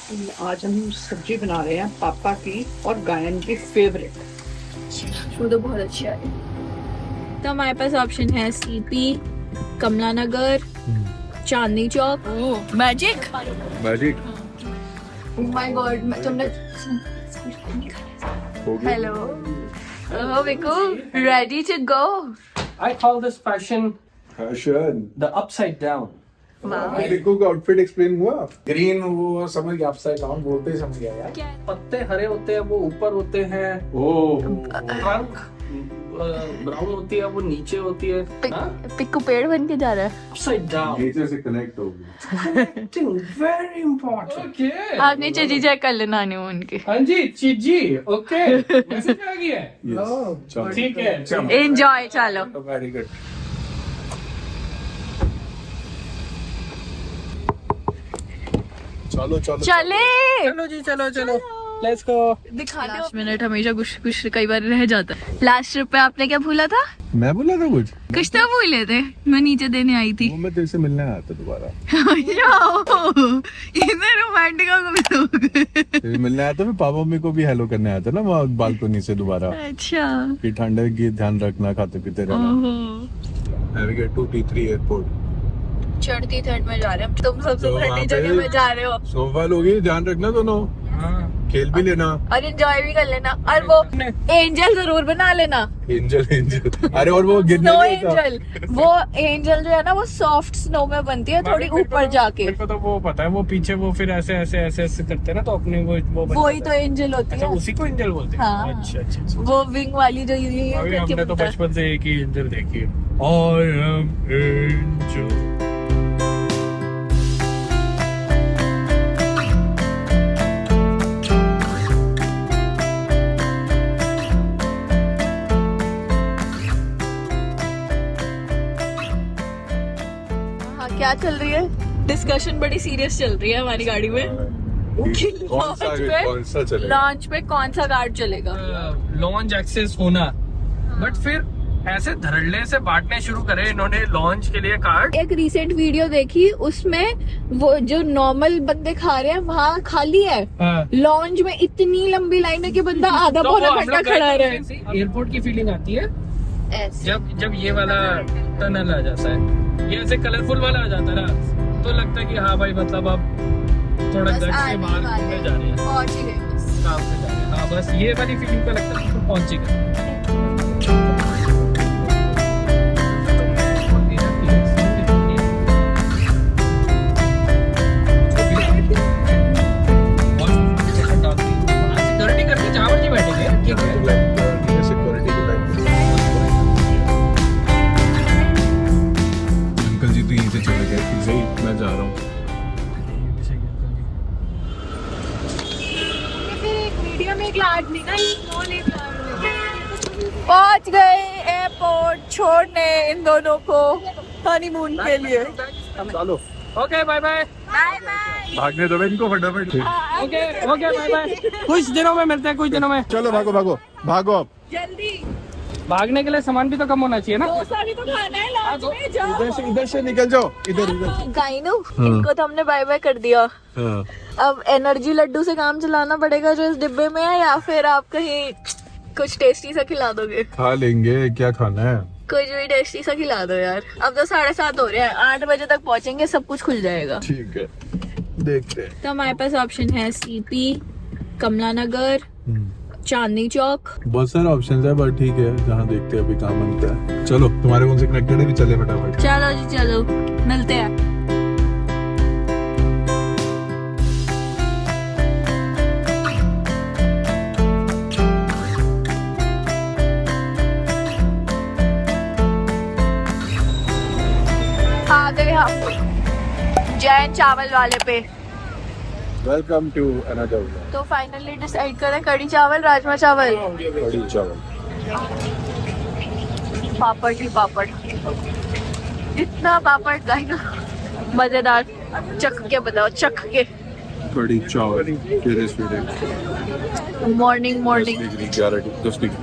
आज हम सब्जी बना रहे हैं पापा की और गायन की फेवरेट। वो तो बहुत अच्छा है। तो हमारे पास ऑप्शन है CP, Kamla Nagar, Chandni Chowk. Magic magic. Oh my God, तुमने हेलो ओह बिको ready to go. I call this fashion fashion. the upside down. देखो का आउटफिट एक्सप्लेन हुआ। ग्रीन वो समझ गया, अपसाइड डाउन बोलते ही समझ गया यार। पत्ते हरे होते हैं वो ऊपर होते हैं, ट्रंक ब्राउन होती है वो नीचे होती है। पिक्कू पेड़ बन के जा रहा है। अपसाइड डाउन नेचर से कनेक्ट हो गया। Very important. ओके आप नीचे जी चेक कर लेना आने उनके। हाँ जी चीजी ओके मैसेज आ गया है। ठीक है एंजॉय चलो। Very good. चलो चलो चले चलो जी चलो चलो लेट्स गो। दिखा लास्ट मिनट हमेशा कुछ कुछ कई बार रह जाता है। लास्ट ट्रिप पे आपने क्या भूला था? मैं बोला था कुछ तो भूले थे। मैं नीचे देने आई थी। वो मैं तेरे से मिलने आया था दोबारा। इतने रोमांटिक हो गए। तेरे मिलने आया था, मैं पापा मम्मी को भी हेलो करने आया था ना वहाँ बालकनी से दोबारा। अच्छा कि ठंडे की ध्यान रखना, खाते पीते रहना। ओहो नेविगेट टू T3 एयरपोर्ट। चढ़ती ठंड में जा रहे हैं। तुम सबसे तो ठंडी वहाँ जगह पे में जा रहे हो सोमवार होगी, ध्यान रखना दोनों। खेल भी लेना और एंजॉय भी कर लेना। और वो एंजल जरूर बना लेना। Angel angel. अरे और वो गिरने स्नो नहीं था। एंजल, वो एंजल जो है ना वो सॉफ्ट स्नो में बनती है, थोड़ी ऊपर जाके। मेरे को तो वो पता है, वो पीछे वो फिर ऐसे ऐसे ऐसे ऐसे करते हैं ना, तो अपने वो बन वही जाता तो है। एंजल होती अच्छा है। उसी को एंजल बोलते हैं। हाँ। अच्छा अच्छा अच्छा। वो विंग वाली जो ये अभी करके हमने तो बनता है। बचपन से एक ही एंजल देखी है। I am angel। हाँ, क्या चल रही है? डिस्कशन बड़ी सीरियस चल रही है हमारी गाड़ी में। कौन सा चलेगा? लॉन्च पे कौन सा कार्ड चलेगा? लॉन्च एक्सेस होना, बट फिर ऐसे धड़ल्ले से बांटने शुरू करे इन्होंने लॉन्च के लिए कार्ड। एक रिसेंट वीडियो देखी, उसमें वो जो नॉर्मल बंदे खा रहे हैं वहाँ खाली है। लॉन्च में इतनी लंबी लाइन है कि बंदा आधा तो वो पौना हम घंटा लोग खड़ा रहे। एयरपोर्ट की फीलिंग आती है ऐसे जब जब ये वाला टनल आ जाता है, ये ऐसे कलरफुल वाला आ जाता है ना, तो लगता है कि हाँ भाई मतलब अब थोड़ा बस घर से आने बाहर वाले घूमने जा रहे हैं, पहुंच ही गए बस। काम से जा रहे हैं। हाँ बस ये वाली फीलिंग पे लगता है कि पहुंच ही गए। सिक्योरिटी करके जहाँ मर्जी बैठेंगे, ठीक है। सिक्योरिटी की लाइन। अंकल जी तो यहीं से चले गए, पीछे ही मैं जा रहा हूँ। पहुंच गए एयरपोर्ट छोड़ने इन दोनों को हनीमून के लिए। चलो okay bye bye. Bye bye. भागने दो इनको फटाफट। Okay okay bye bye. कुछ दिनों में मिलते हैं, कुछ दिनों में। चलो भागो भागो भागो अब। जल्दी भागने के लिए सामान भी तो कम होना चाहिए ना। डोसा भी तो खाना है लॉन्च में। जाओ इधर से निकल जाओ, इधर इधर। गाइनो इनको तो हमने बाय बाय कर दिया। हाँ। अब एनर्जी लड्डू से काम चलाना पड़ेगा जो इस डिब्बे में है, या फिर आप कहीं कुछ टेस्टी सा खिला दोगे? खा लेंगे, क्या खाना है? कुछ भी टेस्टी सा खिला दो यार। अब तो 7:30 हो रहे हैं, 8 बजे तक पहुंचेंगे, सब कुछ खुल जाएगा। ठीक है, देखते हैं। तो हमारे पास ऑप्शन है सीपी, कमला नगर, चांदनी चौक। बहुत सारे ऑप्शंस है, पर ठीक है, जहाँ देखते हैं अभी काम बनता है। चलो तुम्हारे फोन से कनेक्टेड है, भी चले फटाफट। चलो जी चलो, मिलते हैं। आ गए हम जैन चावल वाले पे। वेलकम टू अनदर तो फाइनली डिसाइड करें कड़ी चावल राजमा चावल। कड़ी चावल। पापड़ ही पापड़, इतना पापड़ गाइना मजेदार। चख के बताओ, चख के। कड़ी चावल तेरे स्वीट। Morning morning 10 degree.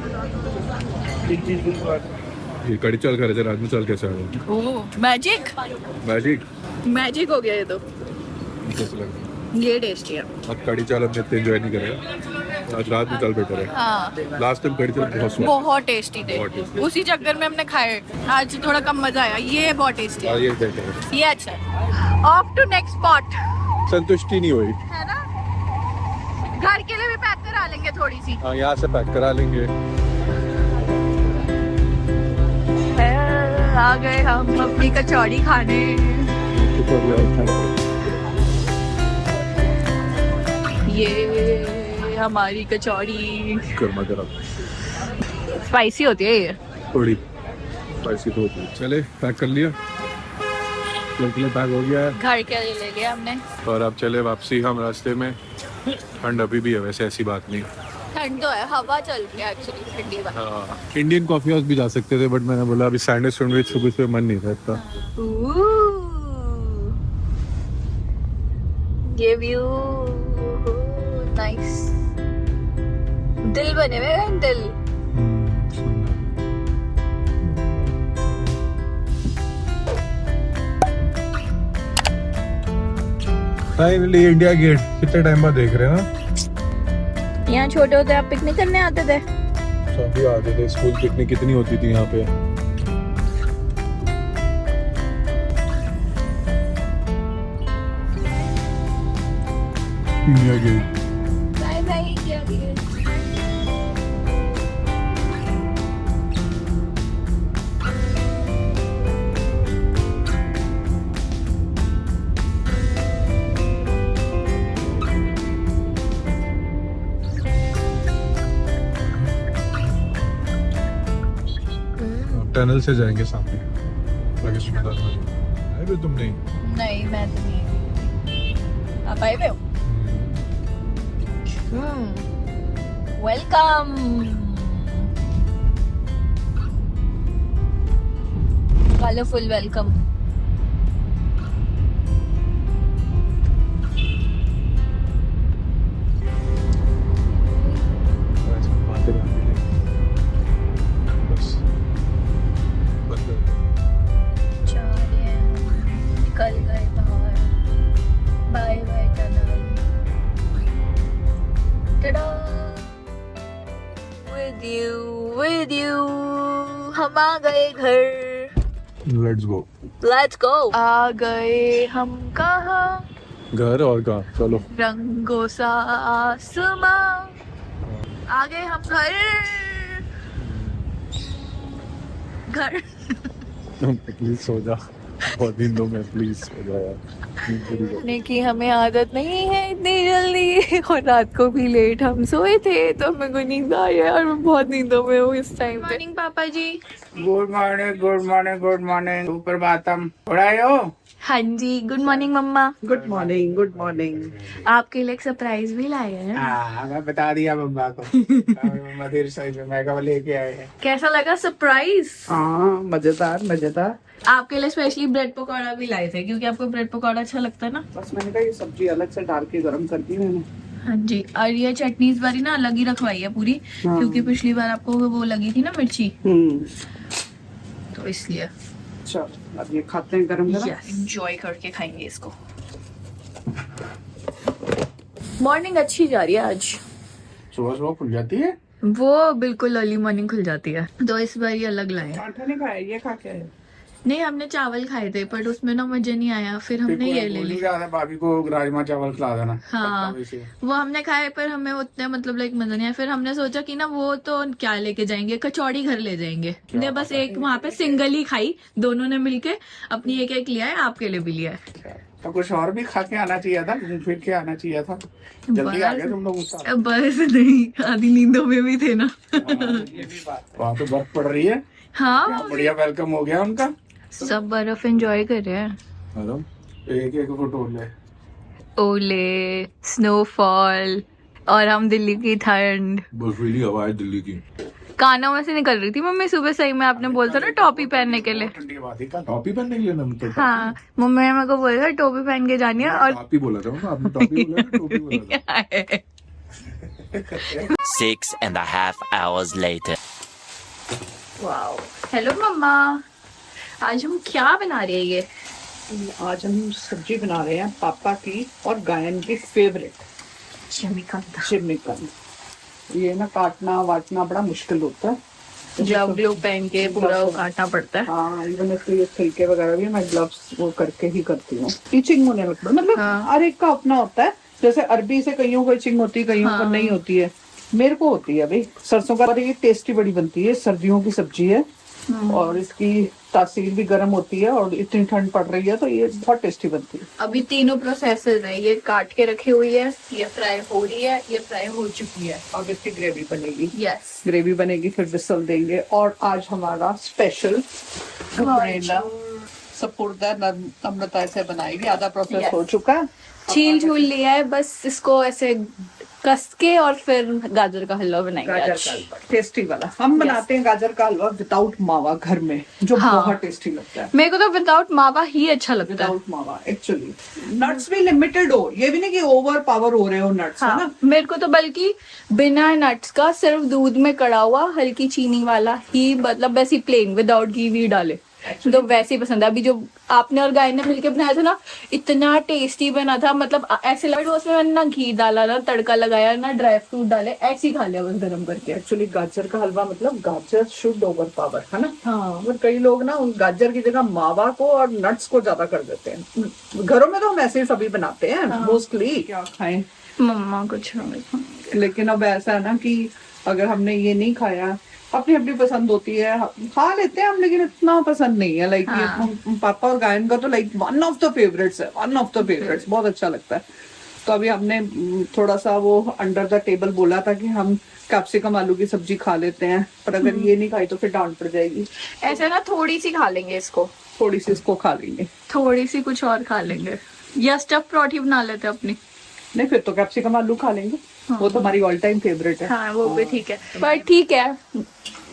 ये कड़ी चावल खा रहे थे, राजमा चावल कैसा है? ओह मैजिक मैजिक। मैजिक हो गया ये तो। कैसा लगा? ये टेस्टी है। अब कड़ी चावल हमने इतने एंजॉय नहीं करेगा, आज रात में चावल बेटर है। हाँ लास्ट टाइम कड़ी चावल बहुत स्वाद। बहुत टेस्टी थे, बहुत tasty। उसी चक्कर में हमने खाए। आज थोड़ा कम मजा आया। ये बहुत टेस्टी है, ये बेटर है। ये अच्छा है। ऑफ टू नेक्स्ट स्पॉट संतुष्टि नहीं हुई। है ना, घर के लिए भी पैक करा लेंगे थोड़ी सी। हाँ यहाँ से पैक करा लेंगे। आ गए हम अपनी कचौड़ी खाने। ये हमारी कचौड़ी गर्मा गर्म स्पाइसी होती है ये। थोड़ी स्पाइसी तो होती है। चले पैक कर लिया, के लिए पैक हो गया है घर के लिए ले लिया हमने। और अब चले वापसी। हम रास्ते में, ठंड अभी भी है वैसे, ऐसी बात नहीं। ठंड तो है, हवा चल रही है एक्चुअली ठंडी हवा। हाँ, इंडियन कॉफी हाउस भी जा सकते थे बट मैंने बोला अभी सैंडविच सुबह पे मन नहीं था इतना। ये व्यू नाइस, दिल बने हुए हैं, दिल। फाइनली इंडिया गेट कितने टाइम बाद देख रहे हैं ना। यहाँ छोटे होते आप पिकनिक करने आते थे। सभी आते थे, स्कूल पिकनिक कितनी होती थी यहाँ पे। India Gate. Bye bye India Gate. Tunnel से जाएंगे सामने, आगे सुंदर है भी। तुम नहीं? नहीं मैं तो नहीं। आप आए हुए हो? वेलकम। Colourful welcome. निकल गए बाहर। Bye bye tunnel. tada with you हम आ गए घर। Let's go. आ गए हम कहाँ, घर और कहाँ, चलो। रंगों सा आसमां। आ गए हम घर। प्लीज सो जा, बहुत नींदों में, प्लीज सो जा यार। सोने की हमें आदत नहीं है इतनी जल्दी, और रात को भी लेट हम सोए थे तो मेरे को नींद आई है और मैं बहुत नींदों में हूँ इस टाइम पे। मॉर्निंग पापा जी। Good morning good morning good morning. सुप्रभातम। उड़ाए हो? हाँ जी, गुड मॉर्निंग मम्मा। Good morning good morning. आपके लिए एक सरप्राइज भी लाए हैं। हाँ, मैं बता दिया मम्मा को। मम्मा देर सही में मैं लेके आए हैं। कैसा लगा सरप्राइज? हाँ मजेदार मजेदार। आपके लिए स्पेशली ब्रेड पकौड़ा भी लाए थे क्योंकि आपको ब्रेड पकौड़ा अच्छा लगता है ना। बस मैंने कहा ये सब्जी अलग से डाल के गरम कर दी मैंने। हाँ जी, और ये चटनी इस बारी ना अलग ही रखवाई है पूरी, हाँ। क्योंकि पिछली बार आपको वो लगी थी ना मिर्ची, तो इसलिए। चलो अब ये खाते हैं गरम गरम। एंजॉय करके खाएंगे इसको। मॉर्निंग अच्छी जा रही है आज। सुबह सुबह खुल जाती है। वो बिल्कुल अर्ली मॉर्निंग खुल जाती है, तो इस बार ये अलग लाए। पराठा नहीं खाया, ये खा के आए? नहीं, हमने चावल खाए थे पर उसमें ना मजा नहीं आया, फिर हमने ये ले ली। भाभी को राजमा चावल खिला देना। हाँ, वो हमने खाए पर हमें उतने मतलब लाइक मजा नहीं आया। फिर हमने सोचा कि ना वो तो क्या लेके जाएंगे, कचौड़ी घर ले जाएंगे। ने बस एक वहाँ पे सिंगल ही खाई, दोनों ने मिलके अपनी एक एक लिया है, आपके लिए भी लिया है। तो कुछ और भी खा के आना चाहिए था, घूम फिर के आना चाहिए था। जल्दी आ गए तुम लोग मुझसे। बस नहीं, आधी नींदों में भी थे ना। वहाँ तो बर्फ पड़ रही है। हाँ, बढ़िया वेलकम हो गया उनका। सब बर्फ एंजॉय कर रहे हैं। हेलो, एक एक फोटो ले। ओले, स्नोफॉल, और हम दिल्ली की ठंड। बर्फीली हवा है दिल्ली की। कानों में से निकल रही थी मम्मी सुबह, सही में आपने बोलता ना टोपी पहनने के लिए। टॉपी पहनने के लिए ना तो। हाँ, मम्मी ने मेरे को बोला टोपी पहन के जानी है। और आप ही बोला था, आपने टॉपी बोला था, टोपी बोला था। 6.5 hours later. वाओ, हेलो मम्मा। आज हम क्या बना रहे हैं? ये आज हम सब्जी बना रहे हैं पापा की और गायन की फेवरेट शिमकंद। ये ना काटना वाटना बड़ा मुश्किल होता है, ग्लव पहन के पूरा वो काटना पड़ता है। हाँ, इवन इसके ये छिलके वगैरह भी मैं ग्लव्स वो करके ही करती हूँ। टीचिंग होने लगता है, मतलब हर एक का अपना होता है। जैसे अरबी से कईयों को इचिंग होती है, कईयों को नहीं होती है, मेरे को होती है भाई। सरसों का ये टेस्टी बड़ी बनती है, सर्दियों की सब्जी है और इसकी तासीर भी गर्म होती है और इतनी ठंड पड़ रही है तो ये बहुत टेस्टी बनती है। अभी तीनों प्रोसेसेस है, ये काट के रखी हुई है, ये फ्राई हो रही है, ये फ्राई हो चुकी है। अब इसकी ग्रेवी बनेगी। यस, ग्रेवी बनेगी, फिर विसल देंगे। और आज हमारा स्पेशल करेला सपुर्दा नम्रता से बनाएगी। आधा प्रोसेस हो चुका है, छील झूल लिया है, बस इसको ऐसे कस के और फिर गाजर का हलवा बनाएंगे गाजर आज। का हलवा टेस्टी वाला। हम बनाते हैं गाजर का हलवा विदाउट मावा घर में, जो बहुत टेस्टी लगता है। मेरे को तो विदाउट मावा ही अच्छा लगता है। विदाउट मावा एक्चुअली। नट्स भी लिमिटेड हो, ये भी नहीं कि ओवर पावर हो रहे हो नट्स, है ना। मेरे को तो बल्कि बिना नट्स का सिर्फ दूध में कड़ा हुआ हल्की चीनी वाला ही, मतलब वैसे प्लेन विदाउट घी वी डाले तो वैसे ही पसंद है। अभी जो आपने और गाय ने मिलके बनाया था ना, इतना टेस्टी बना था, मतलब ऐसे लगा उसमें मैंने ना घी डाला ना तड़का लगाया ना ड्राई फ्रूट डाले, ऐसे ही खा लिया बस गरम करके। एक्चुअली गाजर का हलवा मतलब गाजर शुड ओवर पावर, है ना। हाँ, और कई लोग ना उन गाजर की जगह मावा को और नट्स को ज्यादा कर देते हैं। घरों में तो हम ऐसे ही सभी बनाते हैं मोस्टली। क्या खाएं, मम्मा कुछ लेकिन अब ऐसा है ना कि अगर हमने ये नहीं खाया, अपनी अपनी पसंद होती है, खा लेते हैं हम, लेकिन इतना पसंद नहीं है। लाइक पापा और गायन का तो like one of the favourites है, वन ऑफ द फेवरेट्स, बहुत अच्छा लगता है। तो अभी हमने थोड़ा सा वो अंडर द टेबल बोला था कि हम कैप्सिकम आलू की सब्जी खा लेते हैं, पर अगर ये नहीं खाई तो फिर डांट पड़ जाएगी। ऐसे ना थोड़ी सी खा लेंगे इसको, थोड़ी सी इसको खा लेंगे, थोड़ी सी कुछ और खा लेंगे, या स्टफ पराठी बना लेते हैं अपनी। नहीं फिर तो कैप्सिकम आलू खा लेंगे। वो तो हमारी ऑल टाइम फेवरेट है। हाँ, वो भी ठीक है, पर ठीक है,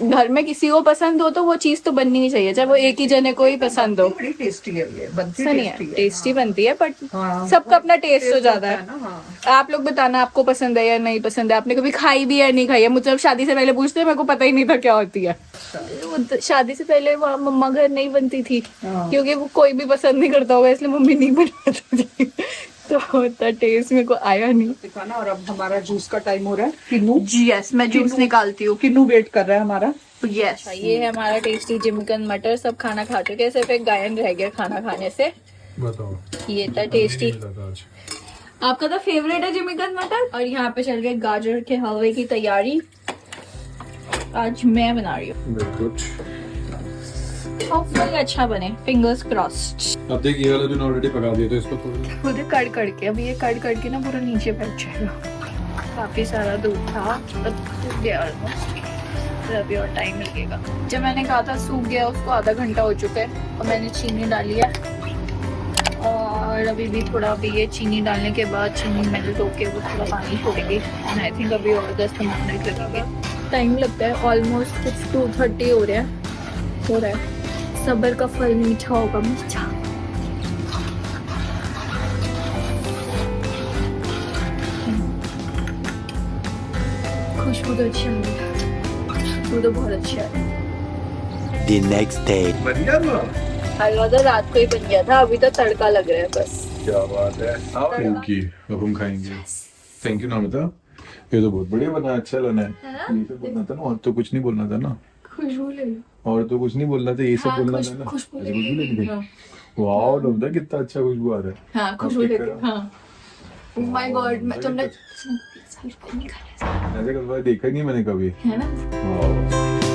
घर में किसी को पसंद हो तो वो चीज तो बननी ही चाहिए, चाहे वो एक ही जने को ही पसंद हो। बड़ी टेस्टी है ये, बनती नहीं है, टेस्टी बनती है, बट हाँ, सबका अपना टेस्ट हो जाता है ना। हाँ। आप लोग बताना आपको पसंद है या नहीं पसंद है, आपने कभी खाई भी है नहीं खाई है। मुझे शादी से पहले पूछते, मेरे को पता ही नहीं था क्या होती है। शादी से पहले वहाँ मम्मा घर नहीं बनती थी, क्योंकि वो कोई भी पसंद नहीं करता होगा, इसलिए मम्मी नहीं बनाती थी, तो इतना टेस्ट मेरे को आया नहीं। दिखाना। और अब हमारा जूस का टाइम हो रहा है। किन्नू यस, मैं जूस निकालती हूँ। किन्नू वेट कर रहा है हमारा। यस, ये है हमारा टेस्टी जिमकन मटर। सब खाना खा चुके हैं, सिर्फ एक गायन रह गया खाना खाने से। बताओ, ये था टेस्टी, आज आपका तो फेवरेट है जिमकन मटर। और यहाँ पे चल रही है गाजर के हलवे की तैयारी, आज मैं बना रही हूँ। Very good. होपफुली अच्छा बने, फिंगर्स क्रॉस्ड। अब देखिए, ये वाला तूने ऑलरेडी पका दिया, तो इसको खुद कड़ के, अब ये कड़ के ना पूरा नीचे बैठ जाएगा। काफी सारा दूध था, सूख गया ऑलमोस्ट, अभी और टाइम लगेगा। जब मैंने कहा था सूख गया, उसको आधा घंटा हो चुका है और मैंने चीनी डाली है। और अभी भी थोड़ा, अभी ये चीनी डालने के बाद चीनी मेल्ट होके वो थोड़ा पानी छोड़ेगी। आई थिंक अभी और 10-15 मिनट लगेगा, टाइम लगता है। ऑलमोस्ट कुछ 2:30 हो रहा है। सब्र का फल मीठा होगा, मीठा। खुशबू तो अच्छी आ रही है, खुशबू तो बहुत अच्छी आ रही है। The next day. बढ़िया ना। हलवा तो रात को ही बन गया था, अभी तो तड़का लग रहा है बस। क्या बात है। थैंक यू, अब हम खाएंगे। थैंक यू नम्रता, ये तो बहुत बढ़िया बना, अच्छा बना है। ये तो बोलना था ना, और तो कुछ नहीं बोलना था ना। खुशबू ले लो। और तो कुछ नहीं बोलना था, ये सब बोलना था ना। खुशबू अच्छा, खुशबू लेनी थी। वाह, नम्रता कितना अच्छा खुशबू आ रहा है। हाँ, खुशबू ले लो। हाँ, ओह माय गॉड, तुमने नहीं खाया ऐसे कभी देखा ही नहीं मैंने कभी। है ना। वाह।